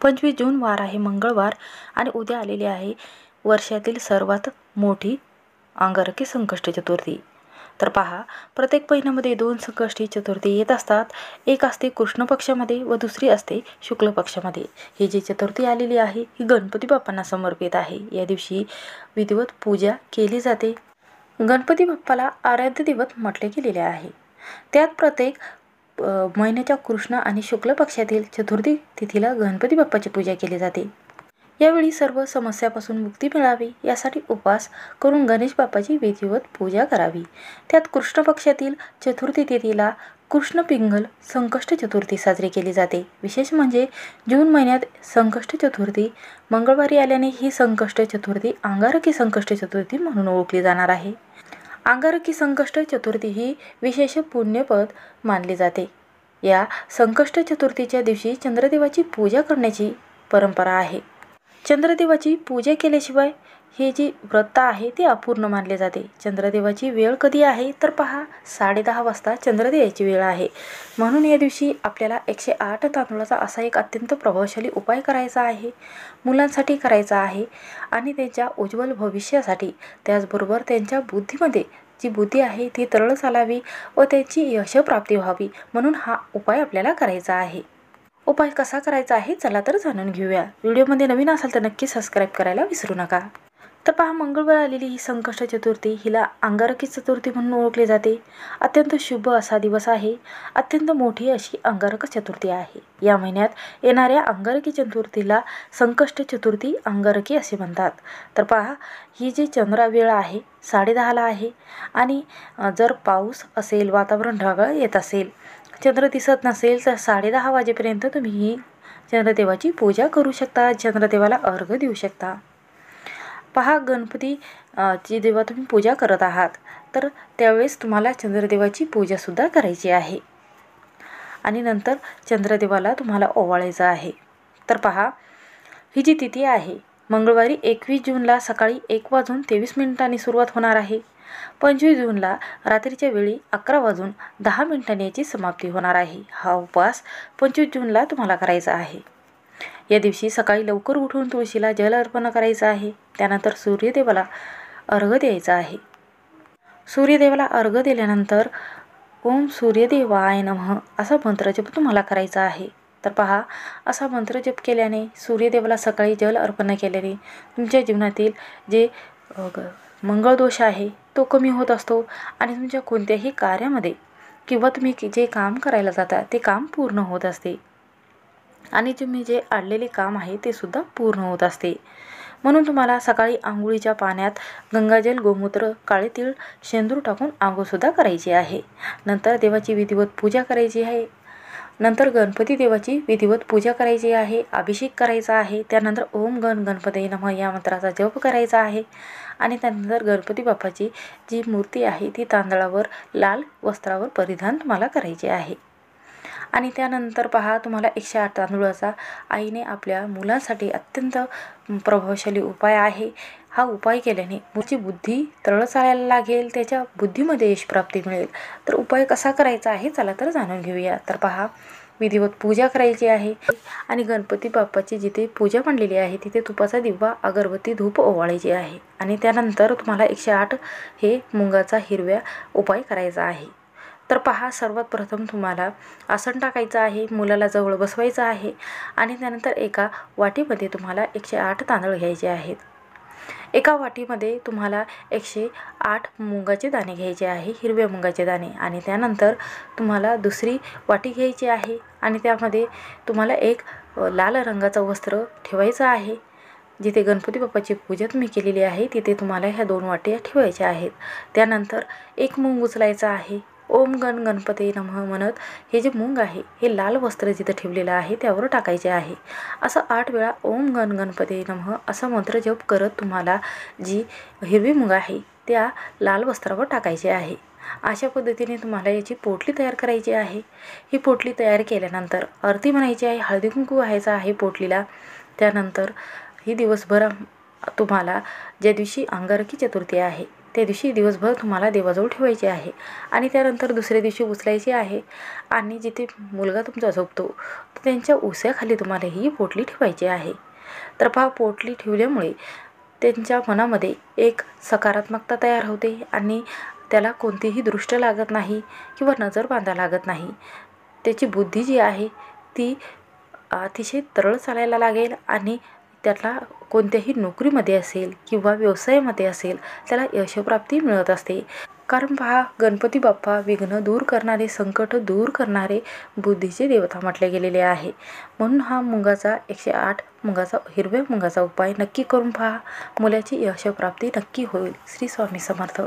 25 जून वार आहे मंगळवार आणि उद्या आलेली आहे वर्षातील सर्वात मोठी अंगारकी संकष्टी चतुर्थी। तर पहा, प्रत्येक महिन्यामध्ये 2 संकष्टी चतुर्थी येत असतात। एक असते कृष्ण पक्षामध्ये व दुसरी असते शुक्ल पक्षामध्ये। ही जी चतुर्थी आलेली आहे ही गणपती बाप्पांना समर्पित आहे। या दिवशी विधिवत पूजा केली जाते। गणपती बाप्पाला आराध्य दैवत म्हटले गेलेले आहे। त्यात प्रत्येक महिन्याच्या कृष्ण आणि शुक्ल पक्षातील चतुर्थी तिथीला गणपती बाप्पाची पूजा केली जाते। यावेळी सर्व समस्यापासून मुक्ती मिळावी यासाठी उपवास करून गणेश बाप्पाची विधिवत पूजा करावी। त्यात कृष्ण पक्षातील चतुर्थी तिथीला कृष्ण पिंगल संकष्ट चतुर्थी साजरी केली जाते। विशेष म्हणजे जून महिन्यात संकष्ट चतुर्थी मंगळवारी आल्याने ही संकष्ट चतुर्थी अंगारकी संकष्ट चतुर्थी म्हणून ओळखली जाणार आहे। अंगारकी संकष्ट चतुर्थी ही विशेष पुण्यपद मानली जाते। या संकष्ट चतुर्थीच्या दिवशी चंद्रदेवाची पूजा करण्याची परंपरा आहे। चंद्रदेवाची पूजा केल्याशिवाय हे जी व्रत आहे ते अपूर्ण मानले जाते। चंद्रदेवाची वेळ कधी आहे तर पहा, 10:30 वाजता चंद्रदेवाची वेळ आहे। म्हणून या दिवशी आपल्याला 108 तांदूळाचा असा एक अत्यंत प्रभावशाली उपाय करायचा आहे। मुलांसाठी करायचा आहे आणि त्यांच्या उज्ज्वल भविष्यासाठी, त्याचबरोबर त्यांच्या बुद्धीमध्ये जी बुद्धी आहे ती तरळ चालावी व त्यांची यशप्राप्ती व्हावी म्हणून हा उपाय आपल्याला करायचा आहे। उपाय कसा करायचा आहे चला तर जाणून घेऊया। व्हिडिओमध्ये नवीन असाल तर नक्की सबस्क्राईब करायला विसरू नका। तर पहा, मंगळवार आलेली ही संकष्ट चतुर्थी हिला अंगारकी चतुर्थी म्हणून ओळखले जाते। अत्यंत शुभ असा दिवस आहे। अत्यंत मोठी अशी अंगारक चतुर्थी आहे। या महिन्यात येणाऱ्या अंगारकी चतुर्थीला संकष्ट चतुर्थी अंगारकी असे म्हणतात। तर पहा, ही जी चंद्र वेळ आहे 10:30 आहे आणि जर पाऊस असेल, वातावरण ढगाळ येत असेल, चंद्र दिसत नसेल तर 10:30 वाजेपर्यंत तुम्ही ही चंद्रदेवाची पूजा करू शकता, चंद्रदेवाला अर्घ्य देऊ शकता। पहा, गणपती ची जेव्हा तुम्ही पूजा करत आहात तर त्यावेळेस तुम्हाला चंद्रदेवाची पूजासुद्धा करायची आहे आणि नंतर चंद्रदेवाला तुम्हाला ओवाळायचं आहे। तर पहा, ही जी तिथी आहे मंगळवारी 21 जूनला सकाळी 1:23 सुरुवात होणार आहे। 25 जूनला रात्रीच्या वेळी 11:10 याची समाप्ती होणार आहे। हा उपवास 25 जूनला तुम्हाला करायचा आहे। या दिवशी सकाळी लवकर उठून तुळशीला जल अर्पण करायचं आहे। त्यानंतर सूर्यदेवाला अर्घ्य द्यायचा आहे। सूर्यदेवाला अर्घ्य दिल्यानंतर ओम सूर्यदेवाय नमः असा मंत्रजप तुम्हाला करायचा आहे। तर पहा, असा मंत्रजप केल्याने, सूर्यदेवाला सकाळी जल अर्पण केल्याने तुमच्या जीवनातील जे मंगळदोष आहे तो कमी होत असतो आणि तुमच्या कोणत्याही कार्यामध्ये किंवा तुम्ही जे काम करायला जाता ते काम पूर्ण होत असते आणि तुम्ही जे अडलेले काम आहे ते सुद्धा पूर्ण होत असते। म्हणून तुम्हाला सकाळी आंघोळीच्या पाण्यात गंगाजल, गोमूत्र, काळे तीळ, शेंदूर टाकून आंघोळसुद्धा करायची आहे। नंतर देवाची विधिवत पूजा करायची आहे। नंतर गणपती देवाची विधिवत पूजा करायची आहे, अभिषेक करायचा आहे। त्यानंतर ओम गण गणपतये नमः या मंत्राचा जप करायचा आहे आणि त्यानंतर गणपती बाप्पाची जी मूर्ती आहे ती तांदळावर लाल वस्त्रावर परिधान तुम्हाला करायचे आहे। आणि त्यानंतर पहा, तुम्हाला 108 तांदूळाचा आईने आपल्या मुलांसाठी अत्यंत प्रभावशाली उपाय आहे। हा उपाय केल्याने मुलाची बुद्धी तरळ चालायला लागेल, त्याच्या बुद्धीमध्ये यशप्राप्ती मिळेल। तर उपाय कसा करायचा आहे चला तर जाणून घेऊया। तर पहा, विधिवत पूजा करायची आहे आणि गणपती बाप्पाची जिथे पूजा मांडलेली आहे तिथे तुपाचा दिवा, अगरबत्ती, धूप ओवाळायची आहे आणि त्यानंतर तुम्हाला 108 हे मुंगाचा हिरव्या उपाय करायचा आहे। तर पहा, सर्वात प्रथम तुम्हाला आसन टाकायचं आहे, मुलाला जवळ बसवायचं आहे आणि त्यानंतर एका वाटीमध्ये तुम्हाला 108 तांदूळ घ्यायचे आहेत। एका वाटीमध्ये तुम्हाला 108 मुंगाचे दाणे घ्यायचे आहे, हिरव्या मुंगाचे दाणे। आणि त्यानंतर तुम्हाला दुसरी वाटी घ्यायची आहे आणि त्यामध्ये तुम्हाला एक लाल रंगाचं वस्त्र ठेवायचं आहे। जिथे गणपती बाप्पाची पूजा तुम्ही केलेली आहे तिथे तुम्हाला ह्या 2 वाट्या ठेवायच्या आहेत। त्यानंतर एक मूग उचलायचा आहे, ओम गण गणपतये नमः म्हणत हे जे मूग आहे हे लाल वस्त्र जिथं ठेवलेलं आहे त्यावर टाकायचे आहे। असं 8 वेळा ओम गण गणपतये नमः असा मंत्र जप करत तुम्हाला जी हिरवी मूग आहे त्या लाल वस्त्रावर टाकायचे आहे। अशा पद्धतीने तुम्हाला याची पोटली तयार करायची आहे। ही पोटली तयार केल्यानंतर आरती म्हणायची आहे, हळदी कुंकू व्हायचा आहे पोटलीला। त्यानंतर ही दिवसभर तुम्हाला ज्या दिवशी अंगारकी चतुर्थी आहे त्या दिवशी दिवसभर तुम्हाला देवाजवळ ठेवायची आहे आणि त्यानंतर दुसऱ्या दिवशी उचलायची आहे आणि जिथे मुलगा तुमचा झोपतो त्यांच्या उस्याखाली तुम्हाला ही पोटली ठेवायची आहे. तर पहा, पोटली ठेवल्यामुळे त्यांच्या मनामध्ये एक सकारात्मकता तयार होते आणि त्याला कोणतीही दृष्ट लागत नाही किंवा नजर बांधा लागत नाही. त्याची बुद्धी जी आहे ती अतिशय तरळ चालायला लागेल आणि त्याला कोणत्याही नोकरीमध्ये असेल किंवा व्यवसायामध्ये असेल त्याला यशप्राप्ती मिळत असते. कारण पहा, गणपती बाप्पा विघ्न दूर करणारे, संकट दूर करणारे, बुद्धीचे देवता म्हटले गेलेले आहे. म्हणून हा मुंगाचा 108 हिरव्या मुंगाचा उपाय नक्की करून पहा. मुलाची यशप्राप्ती नक्की होईल. श्री स्वामी समर्थ.